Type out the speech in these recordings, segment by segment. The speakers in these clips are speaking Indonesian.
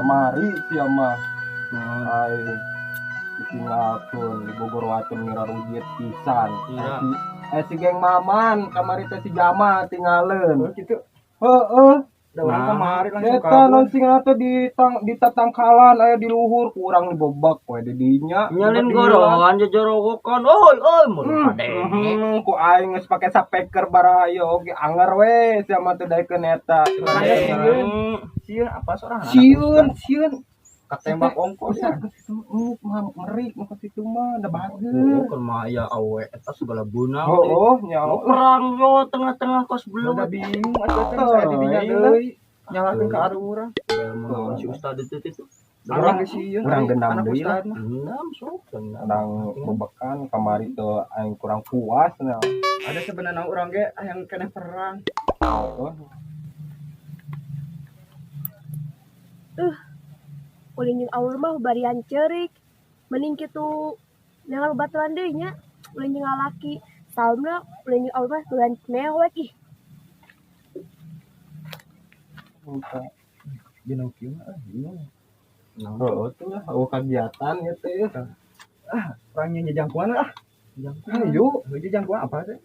kamari sia mah. Ai ditinggalkeun di Bogor wateun ngirarujit pisan. Si geng Maman kamari teh si Jama tinggalin. Oh gitu. Heeh. Da urang kamari langsung Eta non singa teh di tatangkalan aya di luhur kurang dibobak we di dinya. Nyalin gorongan jojorowokan. Oi mun kade. Ku aing geus pake sapeker barayo oge anger we sia mah teh daekeun eta. Sieun apa sorangan? Sieun. Katembak ongkos ya. Merik mah kitu mah da Oh, bageus. kan mah aya awe eta segala beunang. Oh, nyawa. Perang yo tengah-tengah kos belum. Udah bingung atuh saya di dinya deui. Nyalakeun ka ari urang. Si ustad itu. Urang ge sieun. Urang gendam anak deui lah. ustad mah. Enam sok. Kadang bebekan kamari teu aing kurang puas nya. Ada sebenarnya urang ge yang kena perang. Ulin jeung aur mah barian ceurik. Mending kitu jangan baturan deui nya. Ulin jeung lalaki. Saumna ulin jeung aur mah tulan mewek ih. Jeung kieu mah Oh, tuh lah, kegiatan ya teh. orangnya jejangkuan lah. Ayo, Jejangkuan apa sih?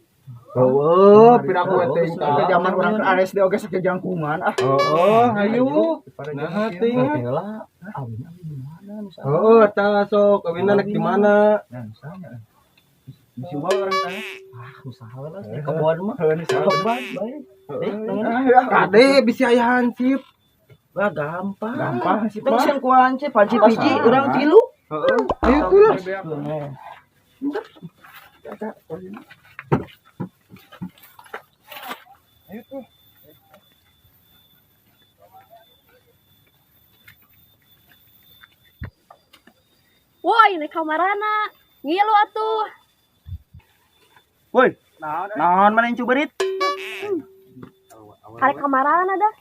oh, piraku teh. Itu zaman orang ke ASD oge sok jejangkungan ah. Oh, ayo. Nah, ting. Heula, awin mana misalnya. Oh, tah sok kawinna nek di mana? Nah, misalnya. Bisa orang tanya. Usaha lah, kebon mah. Baik. Kade bisa aya hansip. Wah, gampang. Gampang sih, Teu Pak. sieun kuance panci biji urang 3. Heeh. Ayo tuh lah. Ayo tuh. Woi, naik kamarana. Ngilu atuh. Woi, naon mana yang cuberit? Karek kamarana dah.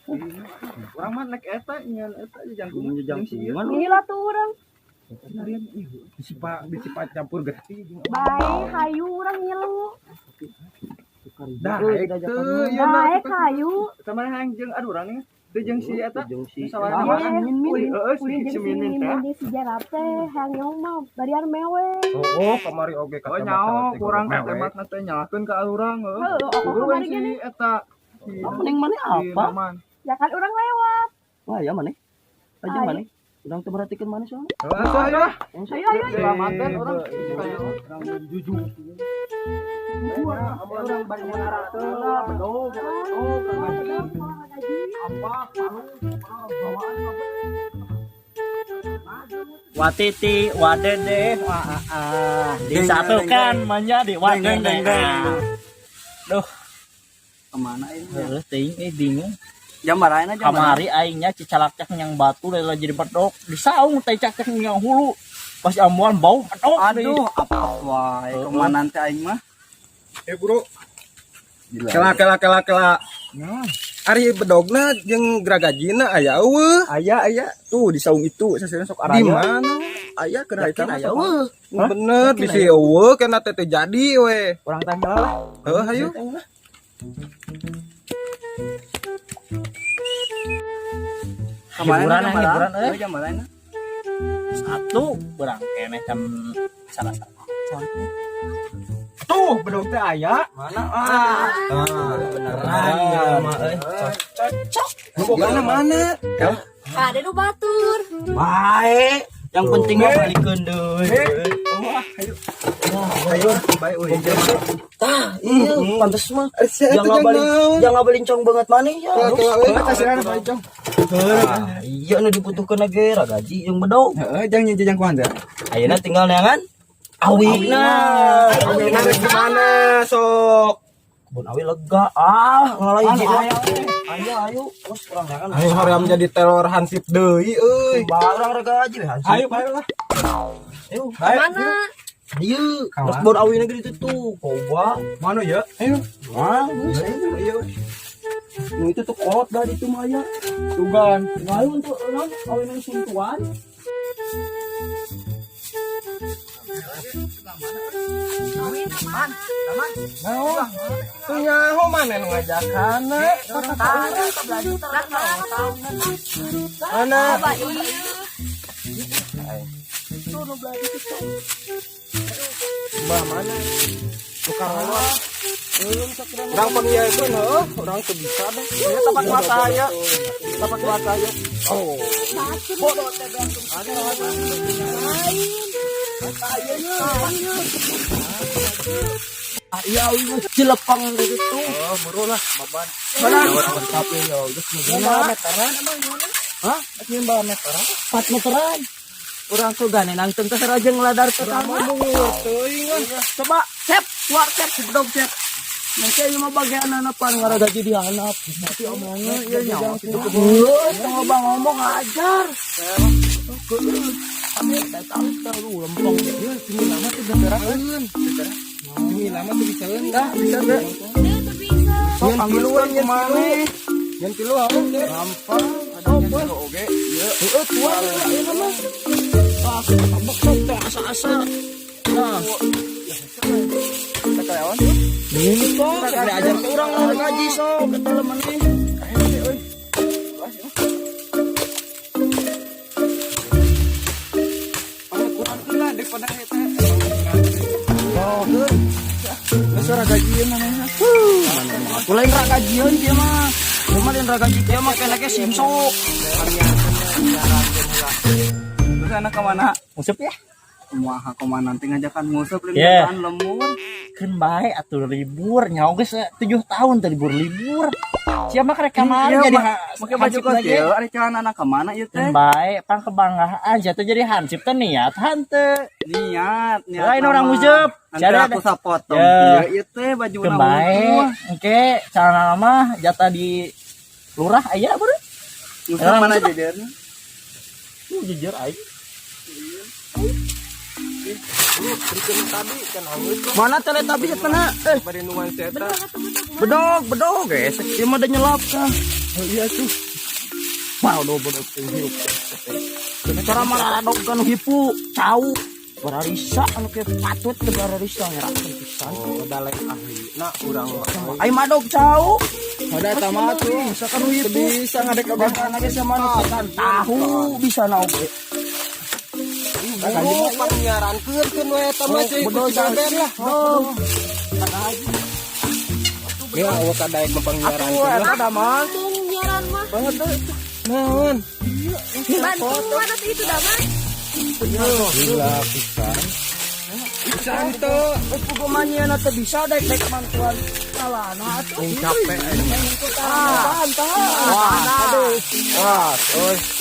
Urang mah naik eta nyeun eta jejangkungan. Ngilu atuh urang. Disipat campur getih. Bae, hayu urang ngilu. Daek teu ya. Bae, hayu. Sama yang jeung aduh urang nih. Teu jeung si eta. Iya, Si Mimin teh. Di sejarah teh, hayang mah barian mewek. Oh, kamari oge Oh nyaho kurang katebatna teh nyalakeun ka urang heuh. Heuh, aku Kudu kemarin gini. si eta. Mending mana apa? Ya kan urang lewat. Wah, ya mana? Aja Ayo. mana? Urang teu merhatikeun mana soalnya. Ayo. Ayo. Selamatkan urang. jujur. Urang bari menara teh bedo. Watiti, wadede, disatukan menjadi wadede. Duh, Kemana ini? heuh teuing bingung. Jam baraina jam. Kamari aingnya cicalak-cak yang batu lela jadi pedok. Disaung teh cak yang hulu. Pas amuan bau pedok. Aduh, apa wae kemana teh aing mah? Bro. Kela. Ari bedogna jeung geragajina aya eueuh. Aya tuh di saung itu saseuna sok Di araya. mana? Aya keur Yakin eta aya eueuh. Bener bisi eueuh kana teh jadi we. Urang teh lah. Heuh hayu. Hiburan Jam baraina? satu berang keneh kan salah satu. Tuh, bedog teh aya. Mana? Beneran ya mah euy. Bogana mana? Kade nu batur. Bae, yang penting mah balikeun deui. Ayo, bae euy. Tah, iya pantes mah. Jangan Jangan belincong banget maneh ya. Kasirana bae jong. Iya nu dibutuhkeun ge gaji yang bedog. Heeh, jang nyejang kuan teh. Ayeuna tinggal neangan awina. Awina gimana sok? Kebun awi lega ngalai hiji. Ayo, terus urang neangan. Ayo hoream jadi telur hansip deui euy. Barang rega gaji we hansip. Ayo bae lah. Ayo. Mana? Ayo, terus kebun awina ge ditu tuh. Coba. Mana ya? Ayo. Wah, Ayo. nu itu tuh kolot dah di itu maya. Tugan. Ayo untuk urang awina suntuan. Man, man. Naon? Tuh nyaho mana nu ngajakana? Mana? Mbah mana? Tukang awak. Orang pengiaeun heuh, orang teu bisa deh. Ya tempat mata aya. Tempat mata aya. Oh. Bodoh teh ada. Iya, cilepang gitu. Oh, buru lah, baban. Mana? Orang tapi ya, geus meteran emang gimana? Hah? Atuh mbah meteran. 4 meteran. Urang sugan nangtung teh sarajeng ladar teh Kamu mungut teuing. Coba, Sep, keluar Sep, bedog Sep. Nanti aja mah bagian anak pan ngara gaji di hanap. Tapi omongnya ya jangan gitu sama bang ngomong ajar. Kami datang tahu lempeng. Ya, sini lama tuh beneran. Sini lama tuh bisa enggak? Bisa deh. Sok ambiluan yang mana? Yang tilu haus deh. Gampang. Ada yang tilu oge. Ya. Heeh, tuan ieu mah. Ah, tabak teh asa-asa. Nah, Kakayawan. ini kok ada ajar ke urang ngaji sok eta lemah nih. Kurang lah daripada eta. Oh, tuh. Besar gajian namanya. Aku lain gajian dia mah. Cuma lain gaji dia mah kenake simso. Terus anak ke mana? Musep ya? Kumaha komandan teh ngajakan ngusep Yeah. liburan lemur. Kan baik atuh libur nyawa geus 7 tahun teh libur. Siapa karek kamari Iya, jadi make baju kecil, ari celana anak ke mana ieu teh? kan baik pang kebanggaan jatuh jadi hansip teh niat hante. Niat Lain orang ngusep. Nanti Cara aku sapotong Ya. ieu teh baju kan baik. Engke cara mah jatah di lurah aya beureut. Ngusep Orang mana ngusep. jajarnya? Jujur aing. Tadi kan haus. Mana teletabi etana? Bari nuansa eta. Bedog guys. Ieu mah da nyelap kah. Oh iya tuh. Wow, do bedog teh hirup. Cara maradog kan hipu, cau. Bararisa anu ke patut teh bararisa ngerakeun pisan. Oh, dalek ahli. Nah, urang mah. Ai madog cau. Ada tama tuh. Misalkan hipu Bisa ngadek kebanyakan lagi sama kan tahu bisa na oge. Buru panyiarankeun keun we eta mah cuy. Bedo Jaben lah. Oh. Ya, awak kadaek mapangyiaran Atuh eta da mah. nyiaran mah Naon? bantuan atau itu damai Gila pisan. Pisan teu. Geus pugomanya teh bisa dek bantuan salana atuh. Capek aja. Wah, aduh. Wah,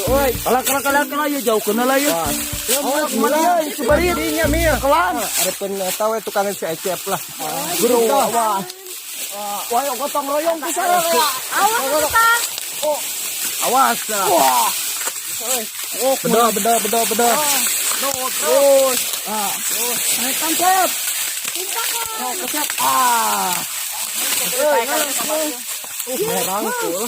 euy. Kalak ya jauh kenal lah ya. Oh, gimana ya? Coba lihat. Dinya Mia. Kelan. Arepeun eta we tukang si Ecep lah. Guru wah. Wah, gotong royong pisan ya. awas kita Awas lah. Wah. Oh, beda. Terus. Ah. Naik kancep. Oh, kecep. Ah. Merangkul.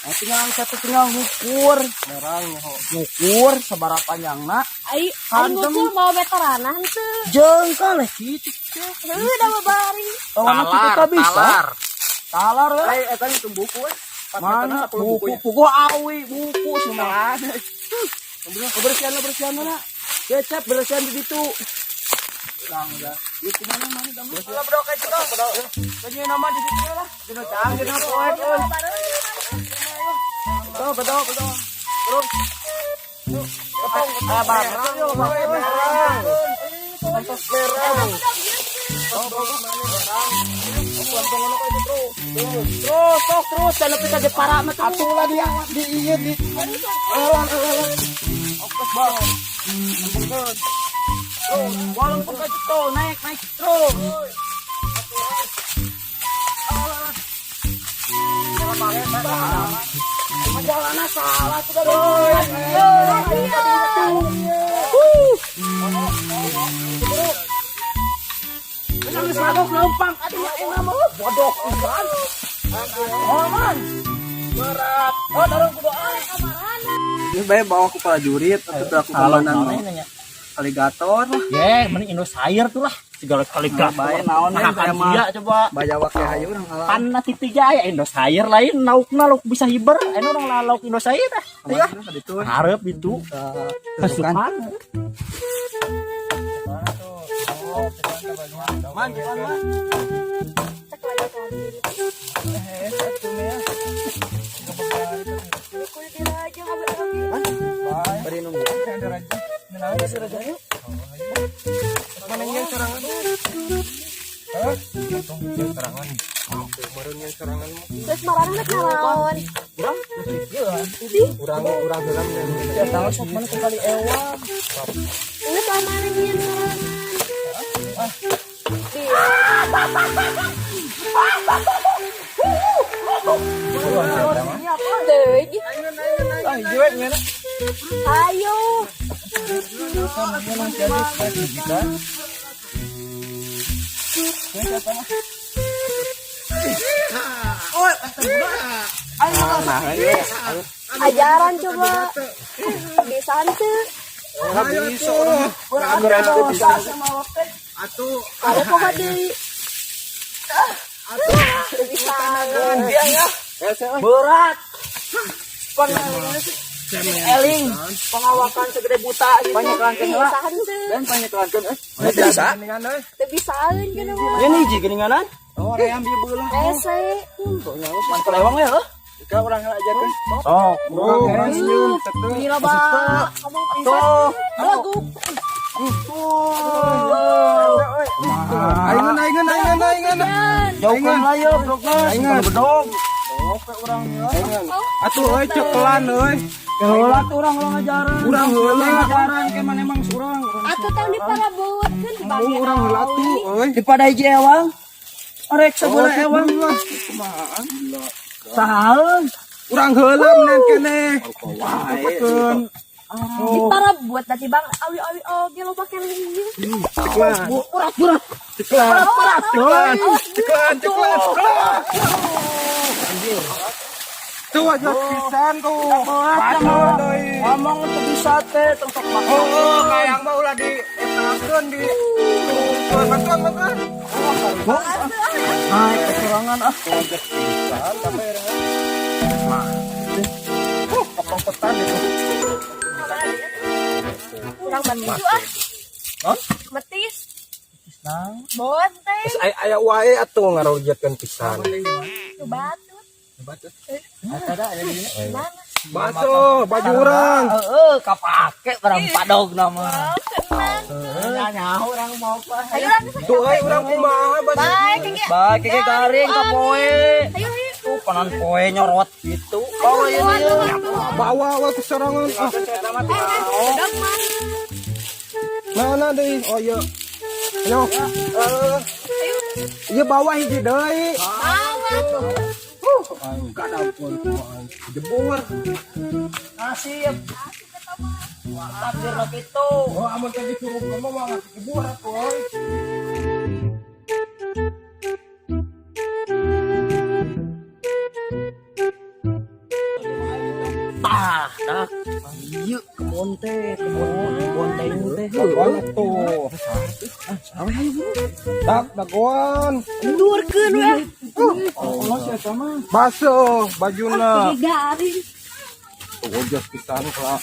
Tinggal ngukur. Merangnya ho. Ngukur sabaraha panjangna. ai Hantem. ngukur mau veteranan teu Jengkal gitu. udah babari Tawana kita tak bisa. Talar we. Ai eta itu buku we. Mana buku awi buku semua. Bersihan mana? Kecap bersihan di situ. Lang udah. Yuk kemana mana dah? Udah bro kecap bro. Tanya nama di situ lah. Dina canggih na poe euy. Bedo. Terus. Abang. Santos berang. Terus jangan pita di para mah atuh lah dia di ieu di oke bang walaupun ka gitu naik terus Majalana salah tuh Jangan sadok lempang aduh enak mah bodoh pisan. Oh man. Berat. Oh dorong kudu Ini bae bawa ku prajurit atau aku komandan aligator lah. Ye, mending Indosire tuh lah. segala kali kah Bae naon nih makan dia coba Baya wake hayu urang halal. pan na titi jaya Indo sayur lain lauk bisa hiber anu orang lauk Indo sayur dah ya Itu harap itu kesukaan Kulit aja ngobrol. bari nunggu ada raja. Menang si raja yuk. Mana yang serangan? Hah? Yang serangan. Kemarin yang serangan mah. Terus marahnya naon? Urang dalam ya tahu sok mana kembali ewang Ini sama lagi serangan. Ini apa deh? Ah, jiwa nya. Ayo. Ajaran coba. Bisa hantu. Habis orang. Dosa sama waktu. Atuh Ada kok di. Bisa. berat eling pengawakan segede buta gitu banyak lankeun Bisa lah hantu. dan banyak lankeun bisa. Dengan euy. Teu bisaan kan mah. ya nih ji geuninganan Oh, rea ambil beulah. Ese. man kelewang ya Ka urang ngajarkeun. oh Urang senyum tetu. Gila ba. Kamu bisa. tuh Lagu. Aingin. jauhkan lah ya broknas Aingin. bedog Atuh euy cekelan euy. heula tuh urang ngajaran Urang heula ngajaran ke mana emang surang. Atuh tahu di parabuat kan dibagi. Urang heula tuh euy. di pada hiji ewang arek sebelah ewang sahaeun Urang heula menen kene. Pakeun. Di parabuat tadi Bang awi-awi oge lo pakai liu. Cekelan. urat Cekelan. Tuh aja pisan tuh. ngomong teu bisa teh tempat makan Oh, kayang mah ulah di etakeun di. Bantuan. naik kekurangan Pisan sampai kepengpetan itu. Kurang metis Hah? Metis. nang Bonte. Terus aya wae atuh ngarojatkeun pisan. Tuh batu. ada aya di Mana? Baso, baju urang. kapake barang padog nama Kenang. nyaho urang mau apa Ayo lah. Tuh euy urang kumaha baju. Baik kayaknya. baik keke garing ka poe Ayo. tuh panan poe nyorot gitu bawa ya dia Bawa wae ke sorangan. Ah, Udah mah. mana deui? Oh iya. Ayo. Ieu bawa hiji deui. Bawa. Enggak dampun jebur. nasib takdir lo gitu Oh, amun teh disuruh kamu mah jebur atuh. tah dah ieu kebon teh kebon teh teh Dagon atuh. Dagon. Ndurkeun we. Allah siapa mah Baso bajuna. Garing. Ojos pisan ka.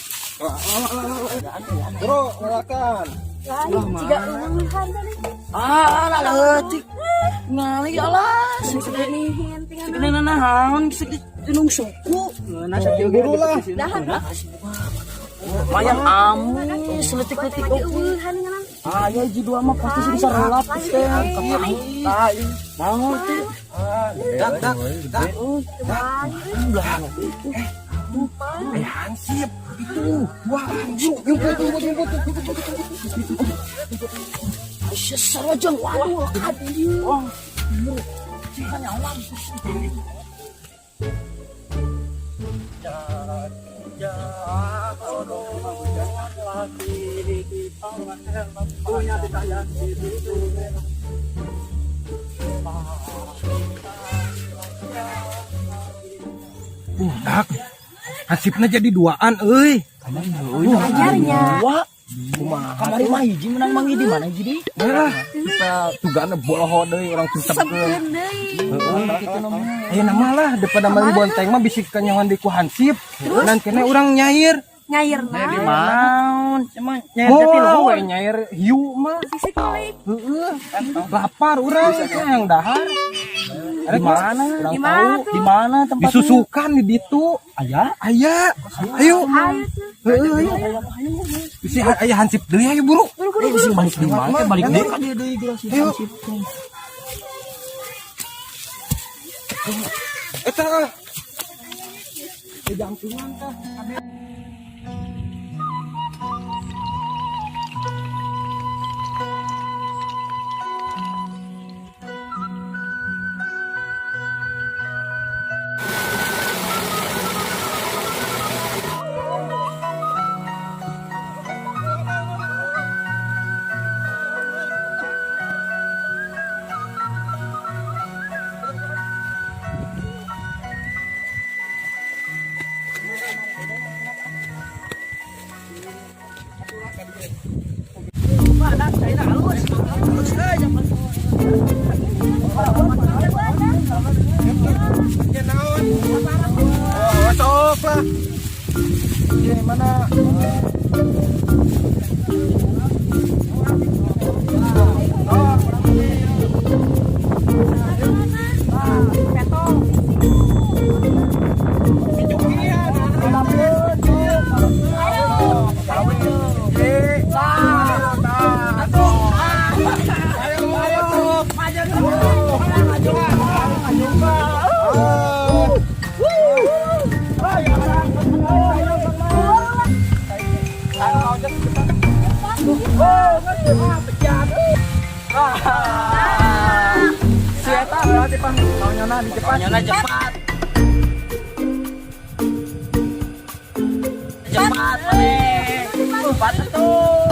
Bro, ngalakan. Lain juga uruhan tadi. leutik ngali alas Nihin tinggal. segede naon segede tinung suku Buru lah. Dahan. mayan amis letik-letik Lagi uruhan ngelang. aya hiji dua mah pasti bisa relap teh naon teh Dak. Hansip itu. Wah, jemput. sarojeng waduh aduh Dak. Hansipna jadi duaan euy. Ajarnya. wah Kamari mah hiji menang mangi di mana hiji di? Lah, kita tugana boloho deui urang cintepkeun. Sebeun deui. Heeh, kitu namanya. Aya nama lah daripada mari bonteng mah bisik ka nyawan di ku hansip. Dan kene urang nyair. Nyair Di nah. mana? Cuma nyair jati Moal luhur. we nyair hiu mah. Fisik balik. Heeh. Lapar urang yang dahar. Di mana? Di mana tuh? Di mana tempatnya? Disusukan di ditu. Aya? Aya. Ayo. Ayo tuh. Heeh, ayo. Bisi aya hansip deui ayo buru. Bisa balik di mana? Balik Ayo. deui ka dieu deui geus Ayo. hansip. Eta. Jantungan tah. Ya naon? Oh, sok lah. Ini mana? Si eta berarti Pak, kaonyana di depan. Kaonyana cepat. Cepat maneh. Cepat tuh.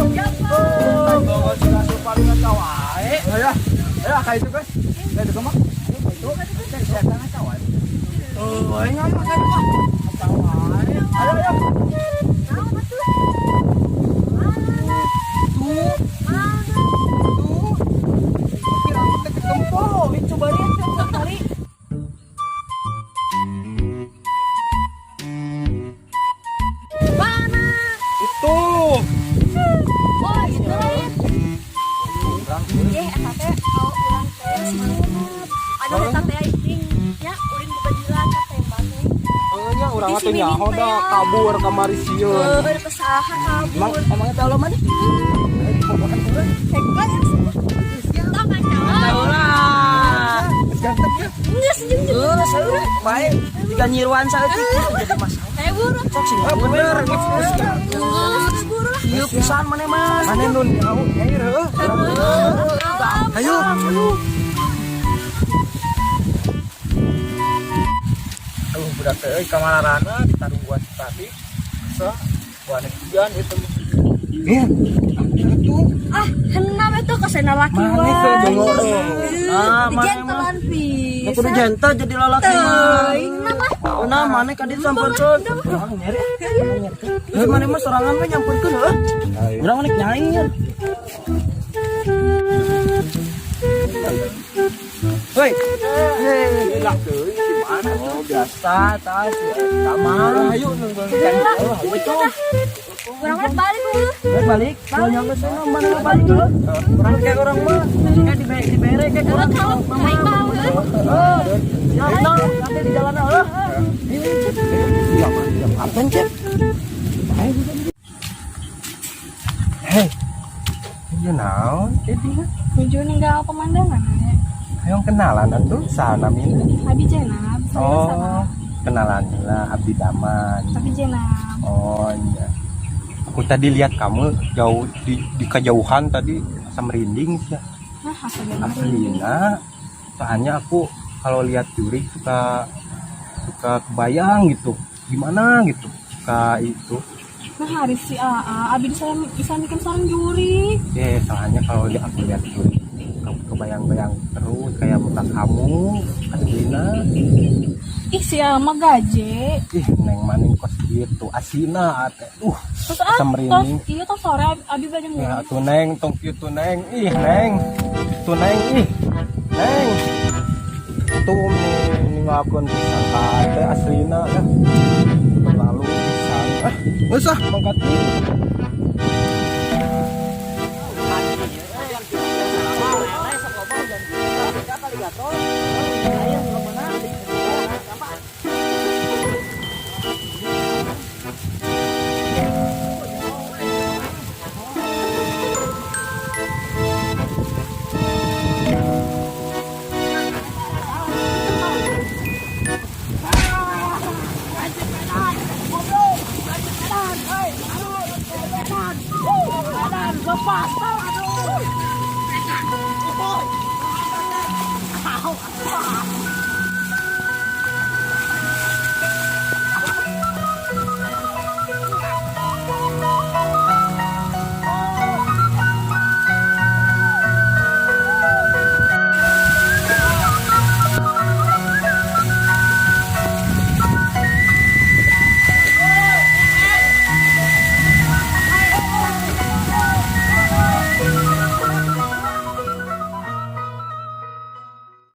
Bawa sudah suparnya kawae. Ya, ya kayak itu kan. Kayak itu mah. Itu saya tangan kawae. Oh, ini apa kan Pak? Kawae. Ayo ayo. Mana? Itu. Oh, itu lain. Eta teh kalau urang teh semangat. Anu eta teh aing nya uring bebadilan ka tembak teh. Nya urang teh nyaho da kabur kamari sieun. Heuh, kesaha Emang kabur. emang eta lo mana? Hebat ya. Tong kacawa. Tahu lah. Ganteng ya. Geus jeung Saur bae. Jika nyiruan saeutik jadi masalah. Saya buru. Sok sih. Bener, geus Geus buru lah. Ieu pisan maneh Mas. Mane nun nyaho nyair heuh. Ayo. Aduh budak teh euy kamararana ditarung gua tadi. Sa gua nek hujan itu. Itu Ah, henam itu kesana laki Mana wae. teh dengok Ah, mana Gentelan Ya kudu pisan. gentle jadi lalaki mah. Teuing nama. Oh nah, mana ka dieu sampeurkeun? Terus mana mah sorangan mah nyampeurkeun heuh. Urang mah nyair. Woi. Hei, lah teuing gimana tuh? Biasa tas kamar. ayo nunggu. Itu Urang mah balik dulu. balik. Kalau nyampe sana mana balik dulu. Orang kayak orang mah kayak dibere kayak Urang orang. kalau naik bau Ya, nanti di jalan heuh. Apa cek? Hei. Iya naon? Jadi Menuju ninggal pemandangan. ayo kenalan atuh sana min. Abi Jenab, Oh, kenalan lah Abdi Daman. Abi Jenab. Oh iya. Aku tadi lihat kamu jauh di kejauhan tadi asa merinding sih. Nah, hasilnya Aslina. Soalnya aku kalau lihat jurik suka kebayang gitu. Gimana gitu. Suka itu. Nah, hari si AA, Abi bisa bikin sarang juri. Soalnya kalau aku lihat jurik kebayang-bayang terus kayak muka kamu, Adrina. Ih, si Alma gaje. Ih, neng maning kos gitu, asina ate. Terus semerining. iya tos sore abi banyak Ya ngomong. tuh neng, tong kieu tuh neng, ih neng, tuh neng, ih neng, tuh ngakun pisan kate aslina ya, lalu pisan, nggak usah mangkat Aduh.